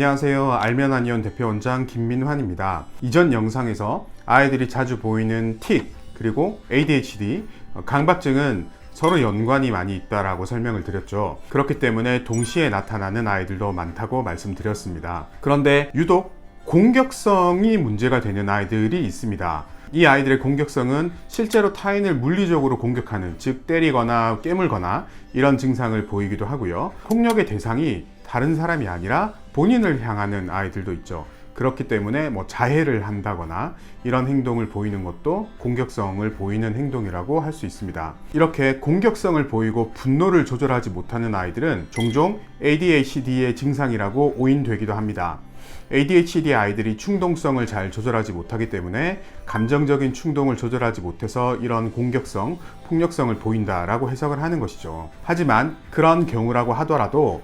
안녕하세요. 알면 아니온 대표원장 김민환입니다. 이전 영상에서 아이들이 자주 보이는 틱, 그리고 ADHD, 강박증은 서로 연관이 많이 있다라고 설명을 드렸죠. 그렇기 때문에 동시에 나타나는 아이들도 많다고 말씀드렸습니다. 그런데 유독 공격성이 문제가 되는 아이들이 있습니다. 이 아이들의 공격성은 실제로 타인을 물리적으로 공격하는, 즉 때리거나 깨물거나 이런 증상을 보이기도 하고요. 폭력의 대상이 다른 사람이 아니라 본인을 향하는 아이들도 있죠. 그렇기 때문에 자해를 한다거나 이런 행동을 보이는 것도 공격성을 보이는 행동이라고 할 수 있습니다. 이렇게 공격성을 보이고 분노를 조절하지 못하는 아이들은 종종 ADHD의 증상이라고 오인되기도 합니다. ADHD 아이들이 충동성을 잘 조절하지 못하기 때문에 감정적인 충동을 조절하지 못해서 이런 공격성, 폭력성을 보인다라고 해석을 하는 것이죠. 하지만 그런 경우라고 하더라도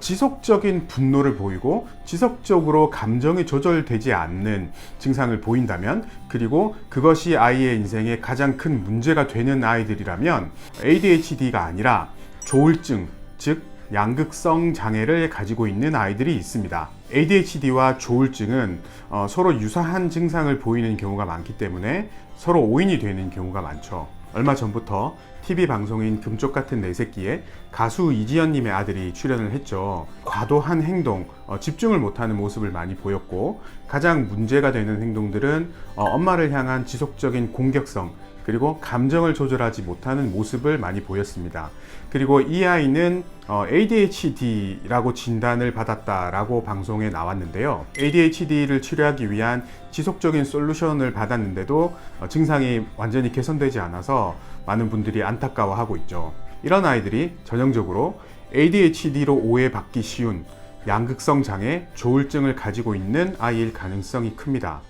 지속적인 분노를 보이고 지속적으로 감정이 조절되지 않는 증상을 보인다면, 그리고 그것이 아이의 인생에 가장 큰 문제가 되는 아이들이라면 ADHD가 아니라 조울증, 즉 양극성 장애를 가지고 있는 아이들이 있습니다. ADHD와 조울증은 서로 유사한 증상을 보이는 경우가 많기 때문에 서로 오인이 되는 경우가 많죠. 얼마 전부터 TV 방송인 금쪽 같은 내 새끼에 가수 이지연님의 아들이 출연을 했죠. 과도한 행동, 집중을 못하는 모습을 많이 보였고, 가장 문제가 되는 행동들은 엄마를 향한 지속적인 공격성, 그리고 감정을 조절하지 못하는 모습을 많이 보였습니다. 그리고 이 아이는 ADHD라고 진단을 받았다라고 방송에 나왔는데요. ADHD를 치료하기 위한 지속적인 솔루션을 받았는데도 증상이 완전히 개선되지 않아서 많은 분들이 안타까워하고 있죠. 이런 아이들이 전형적으로 ADHD로 오해받기 쉬운 양극성 장애, 조울증을 가지고 있는 아이일 가능성이 큽니다.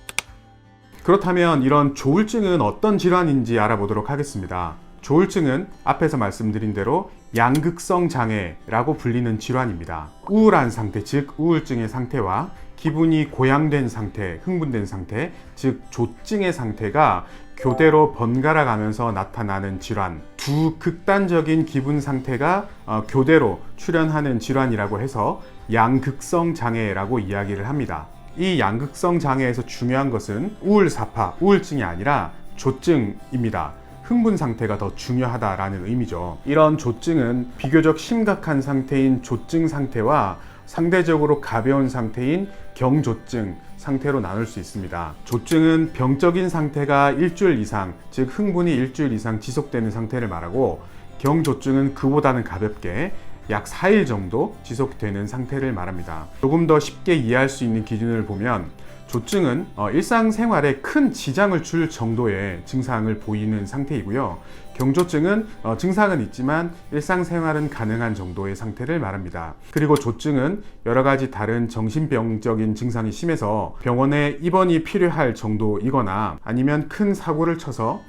그렇다면 이런 조울증은 어떤 질환인지 알아보도록 하겠습니다. 조울증은 앞에서 말씀드린 대로 양극성 장애라고 불리는 질환입니다. 우울한 상태, 즉 우울증의 상태와 기분이 고양된 상태, 흥분된 상태, 즉 조증의 상태가 교대로 번갈아 가면서 나타나는 질환, 두 극단적인 기분 상태가 교대로 출현하는 질환이라고 해서 양극성 장애라고 이야기를 합니다. 이 양극성 장애에서 중요한 것은 우울사파, 우울증이 아니라 조증입니다. 흥분 상태가 더 중요하다라는 의미죠. 이런 조증은 비교적 심각한 상태인 조증 상태와 상대적으로 가벼운 상태인 경조증 상태로 나눌 수 있습니다. 조증은 병적인 상태가 일주일 이상, 즉 흥분이 일주일 이상 지속되는 상태를 말하고, 경조증은 그보다는 가볍게 약 4일 정도 지속되는 상태를 말합니다. 조금 더 쉽게 이해할 수 있는 기준을 보면, 조증은 일상생활에 큰 지장을 줄 정도의 증상을 보이는 상태이고요. 경조증은 증상은 있지만 일상생활은 가능한 정도의 상태를 말합니다. 그리고 조증은 여러 가지 다른 정신병적인 증상이 심해서 병원에 입원이 필요할 정도이거나 아니면 큰 사고를 쳐서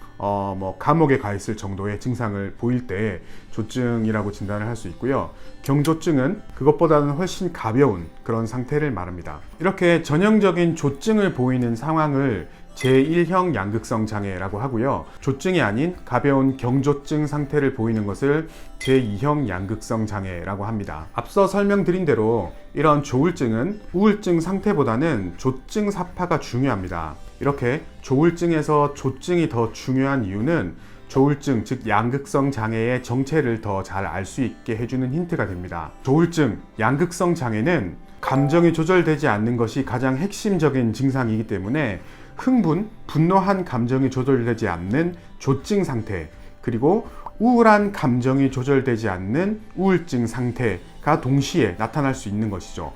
감옥에 가 있을 정도의 증상을 보일 때 조증이라고 진단을 할 수 있고요. 경조증은 그것보다는 훨씬 가벼운 그런 상태를 말합니다. 이렇게 전형적인 조증을 보이는 상황을 제1형 양극성 장애라고 하고요. 조증이 아닌 가벼운 경조증 상태를 보이는 것을 제2형 양극성 장애라고 합니다. 앞서 설명드린 대로 이런 조울증은 우울증 상태보다는 조증 사파가 중요합니다. 이렇게 조울증에서 조증이 더 중요한 이유는 조울증, 즉 양극성 장애의 정체를 더 잘 알 수 있게 해주는 힌트가 됩니다. 조울증, 양극성 장애는 감정이 조절되지 않는 것이 가장 핵심적인 증상이기 때문에 흥분, 분노한 감정이 조절되지 않는 조증 상태, 그리고 우울한 감정이 조절되지 않는 우울증 상태가 동시에 나타날 수 있는 것이죠.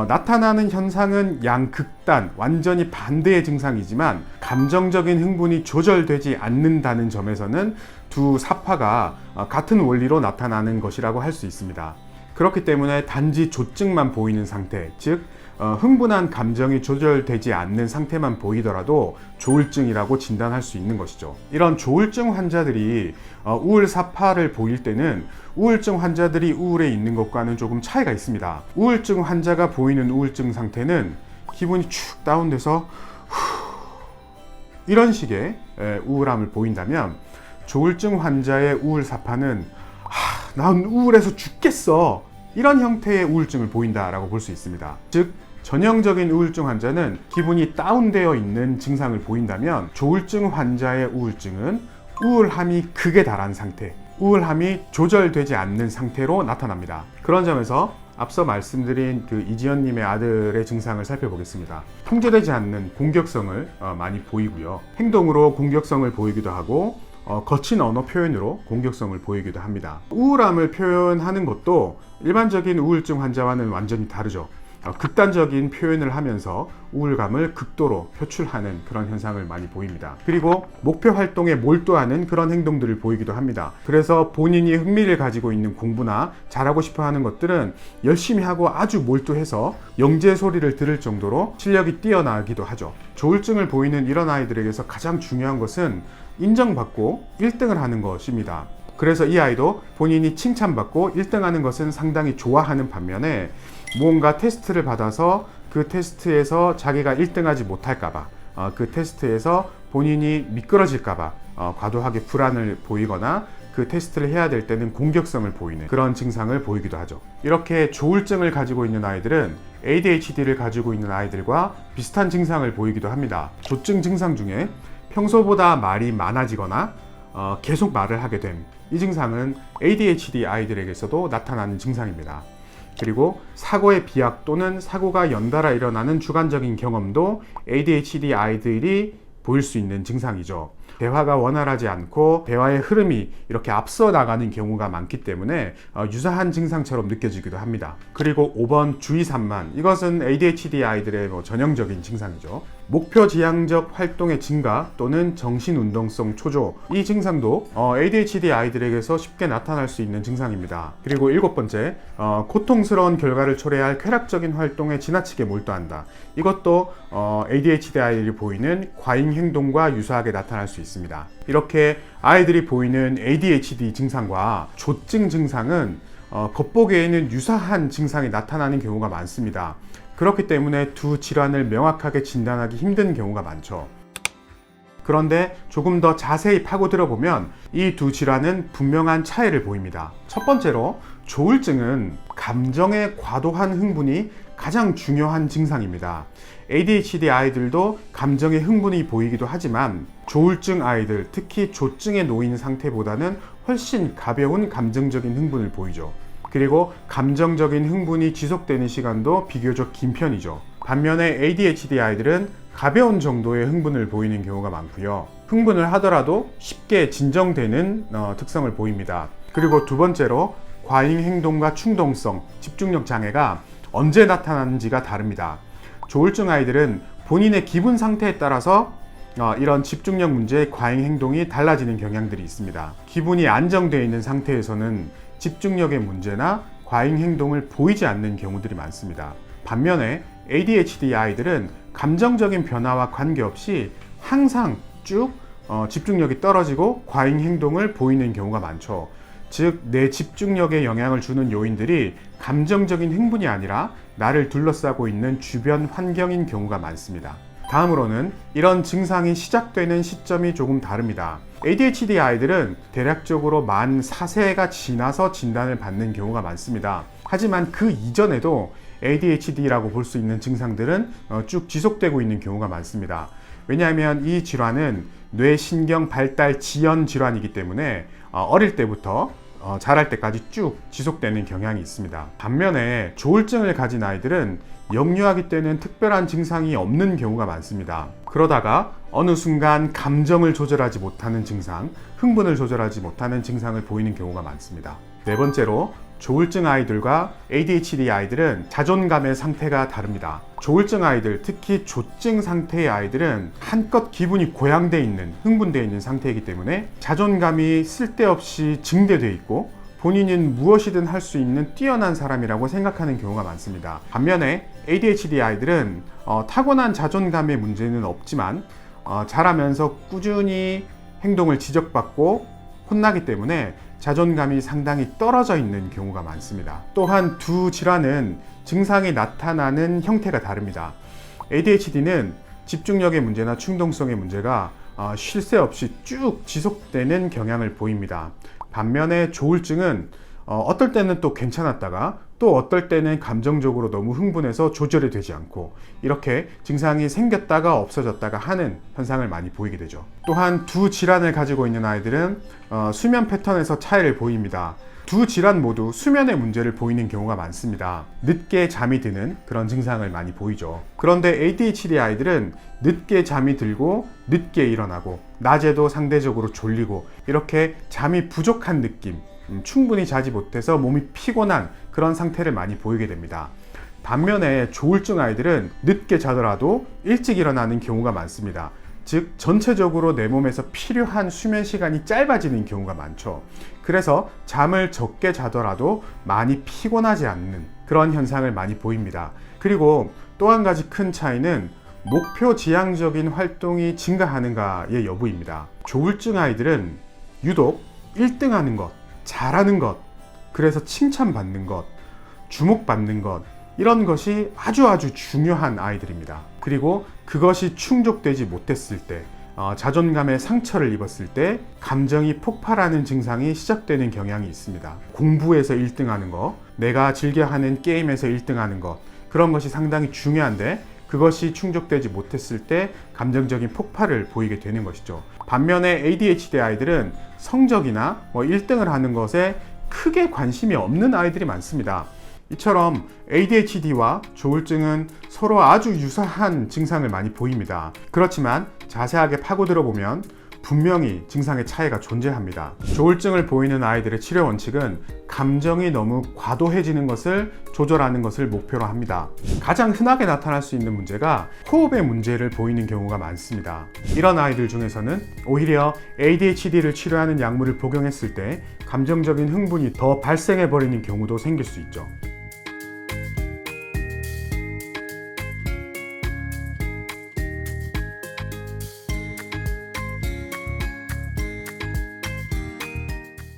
나타나는 현상은 양극단, 완전히 반대의 증상이지만 감정적인 흥분이 조절되지 않는다는 점에서는 두 사파가 같은 원리로 나타나는 것이라고 할 수 있습니다. 그렇기 때문에 단지 조증만 보이는 상태, 즉 흥분한 감정이 조절되지 않는 상태만 보이더라도 조울증이라고 진단할 수 있는 것이죠. 이런 조울증 환자들이 우울사파를 보일 때는 우울증 환자들이 우울해 있는 것과는 조금 차이가 있습니다. 우울증 환자가 보이는 우울증 상태는 기분이 축 다운돼서 이런 식의 우울함을 보인다면, 조울증 환자의 우울사파는 난 우울해서 죽겠어, 이런 형태의 우울증을 보인다라고 볼 수 있습니다. 즉 전형적인 우울증 환자는 기분이 다운되어 있는 증상을 보인다면, 조울증 환자의 우울증은 우울함이 극에 달한 상태, 우울함이 조절되지 않는 상태로 나타납니다. 그런 점에서 앞서 말씀드린 그 이지연님의 아들의 증상을 살펴보겠습니다. 통제되지 않는 공격성을 많이 보이고요. 행동으로 공격성을 보이기도 하고 거친 언어 표현으로 공격성을 보이기도 합니다. 우울함을 표현하는 것도 일반적인 우울증 환자와는 완전히 다르죠. 극단적인 표현을 하면서 우울감을 극도로 표출하는 그런 현상을 많이 보입니다. 그리고 목표 활동에 몰두하는 그런 행동들을 보이기도 합니다. 그래서 본인이 흥미를 가지고 있는 공부나 잘하고 싶어 하는 것들은 열심히 하고 아주 몰두해서 영재 소리를 들을 정도로 실력이 뛰어나기도 하죠. 조울증을 보이는 이런 아이들에게서 가장 중요한 것은 인정받고 1등을 하는 것입니다. 그래서 이 아이도 본인이 칭찬받고 1등하는 것은 상당히 좋아하는 반면에, 무언가 테스트를 받아서 그 테스트에서 자기가 1등하지 못할까봐, 그 테스트에서 본인이 미끄러질까봐 과도하게 불안을 보이거나 그 테스트를 해야 될 때는 공격성을 보이는 그런 증상을 보이기도 하죠. 이렇게 조울증을 가지고 있는 아이들은 ADHD를 가지고 있는 아이들과 비슷한 증상을 보이기도 합니다. 조증 증상 중에 평소보다 말이 많아지거나 계속 말을 하게 됨, 이 증상은 ADHD 아이들에게서도 나타나는 증상입니다. 그리고 사고의 비약 또는 사고가 연달아 일어나는 주관적인 경험도 ADHD 아이들이 보일 수 있는 증상이죠. 대화가 원활하지 않고 대화의 흐름이 이렇게 앞서 나가는 경우가 많기 때문에 유사한 증상처럼 느껴지기도 합니다. 그리고 5번 주의산만, 이것은 ADHD 아이들의 전형적인 증상이죠. 목표 지향적 활동의 증가 또는 정신운동성 초조, 이 증상도 ADHD 아이들에게서 쉽게 나타날 수 있는 증상입니다. 그리고 7번째, 고통스러운 결과를 초래할 쾌락적인 활동에 지나치게 몰두한다. 이것도 ADHD 아이들이 보이는 과잉 행동과 유사하게 나타날 수 있습니다. 이렇게 아이들이 보이는 ADHD 증상과 조증 증상은 겉보기에는 유사한 증상이 나타나는 경우가 많습니다. 그렇기 때문에 두 질환을 명확하게 진단하기 힘든 경우가 많죠. 그런데 조금 더 자세히 파고들어 보면 이 두 질환은 분명한 차이를 보입니다. 첫 번째로, 조울증은 감정의 과도한 흥분이 가장 중요한 증상입니다. ADHD 아이들도 감정의 흥분이 보이기도 하지만 조울증 아이들, 특히 조증에 놓인 상태보다는 훨씬 가벼운 감정적인 흥분을 보이죠. 그리고 감정적인 흥분이 지속되는 시간도 비교적 긴 편이죠. 반면에 ADHD 아이들은 가벼운 정도의 흥분을 보이는 경우가 많고요. 흥분을 하더라도 쉽게 진정되는 특성을 보입니다. 그리고 두 번째로, 과잉 행동과 충동성, 집중력 장애가 언제 나타나는지가 다릅니다. 조울증 아이들은 본인의 기분 상태에 따라서 이런 집중력 문제의 과잉 행동이 달라지는 경향들이 있습니다. 기분이 안정되어 있는 상태에서는 집중력의 문제나 과잉 행동을 보이지 않는 경우들이 많습니다. 반면에 ADHD 아이들은 감정적인 변화와 관계없이 항상 쭉 집중력이 떨어지고 과잉 행동을 보이는 경우가 많죠. 즉, 내 집중력에 영향을 주는 요인들이 감정적인 흥분이 아니라 나를 둘러싸고 있는 주변 환경인 경우가 많습니다. 다음으로는 이런 증상이 시작되는 시점이 조금 다릅니다. ADHD 아이들은 대략적으로 만 4세가 지나서 진단을 받는 경우가 많습니다. 하지만 그 이전에도 ADHD라고 볼 수 있는 증상들은 쭉 지속되고 있는 경우가 많습니다. 왜냐하면 이 질환은 뇌신경 발달 지연 질환이기 때문에 어릴 때부터 자랄 때까지 쭉 지속되는 경향이 있습니다. 반면에 조울증을 가진 아이들은 영유아기 때는 특별한 증상이 없는 경우가 많습니다. 그러다가 어느 순간 감정을 조절하지 못하는 증상, 흥분을 조절하지 못하는 증상을 보이는 경우가 많습니다. 네 번째로, 조울증 아이들과 ADHD 아이들은 자존감의 상태가 다릅니다. 조울증 아이들, 특히 조증 상태의 아이들은 한껏 기분이 고양돼 있는, 흥분되어 있는 상태이기 때문에 자존감이 쓸데없이 증대되어 있고 본인은 무엇이든 할 수 있는 뛰어난 사람이라고 생각하는 경우가 많습니다. 반면에 ADHD 아이들은 타고난 자존감의 문제는 없지만 자라면서 꾸준히 행동을 지적받고 혼나기 때문에 자존감이 상당히 떨어져 있는 경우가 많습니다. 또한 두 질환은 증상이 나타나는 형태가 다릅니다. ADHD는 집중력의 문제나 충동성의 문제가 쉴 새 없이 쭉 지속되는 경향을 보입니다. 반면에 조울증은 어떨 때는 또 괜찮았다가 또 어떨 때는 감정적으로 너무 흥분해서 조절이 되지 않고 이렇게 증상이 생겼다가 없어졌다가 하는 현상을 많이 보이게 되죠. 또한 두 질환을 가지고 있는 아이들은 수면 패턴에서 차이를 보입니다. 두 질환 모두 수면의 문제를 보이는 경우가 많습니다. 늦게 잠이 드는 그런 증상을 많이 보이죠. 그런데 ADHD 아이들은 늦게 잠이 들고 늦게 일어나고 낮에도 상대적으로 졸리고 이렇게 잠이 부족한 느낌, 충분히 자지 못해서 몸이 피곤한 그런 상태를 많이 보이게 됩니다. 반면에 조울증 아이들은 늦게 자더라도 일찍 일어나는 경우가 많습니다. 즉 전체적으로 내 몸에서 필요한 수면 시간이 짧아지는 경우가 많죠. 그래서 잠을 적게 자더라도 많이 피곤하지 않는 그런 현상을 많이 보입니다. 그리고 또 한 가지 큰 차이는 목표 지향적인 활동이 증가하는가의 여부입니다. 조울증 아이들은 유독 1등하는 것, 잘하는 것, 그래서 칭찬받는 것, 주목받는 것, 이런 것이 아주 중요한 아이들입니다. 그리고 그것이 충족되지 못했을 때, 자존감에 상처를 입었을 때 감정이 폭발하는 증상이 시작되는 경향이 있습니다. 공부에서 1등하는 것, 내가 즐겨하는 게임에서 1등하는 것, 그런 것이 상당히 중요한데 그것이 충족되지 못했을 때 감정적인 폭발을 보이게 되는 것이죠. 반면에 ADHD 아이들은 성적이나 1등을 하는 것에 크게 관심이 없는 아이들이 많습니다. 이처럼 ADHD와 조울증은 서로 아주 유사한 증상을 많이 보입니다. 그렇지만 자세하게 파고들어 보면 분명히 증상의 차이가 존재합니다. 조울증을 보이는 아이들의 치료 원칙은 감정이 너무 과도해지는 것을 조절하는 것을 목표로 합니다. 가장 흔하게 나타날 수 있는 문제가 호흡의 문제를 보이는 경우가 많습니다. 이런 아이들 중에서는 오히려 ADHD를 치료하는 약물을 복용했을 때 감정적인 흥분이 더 발생해 버리는 경우도 생길 수 있죠.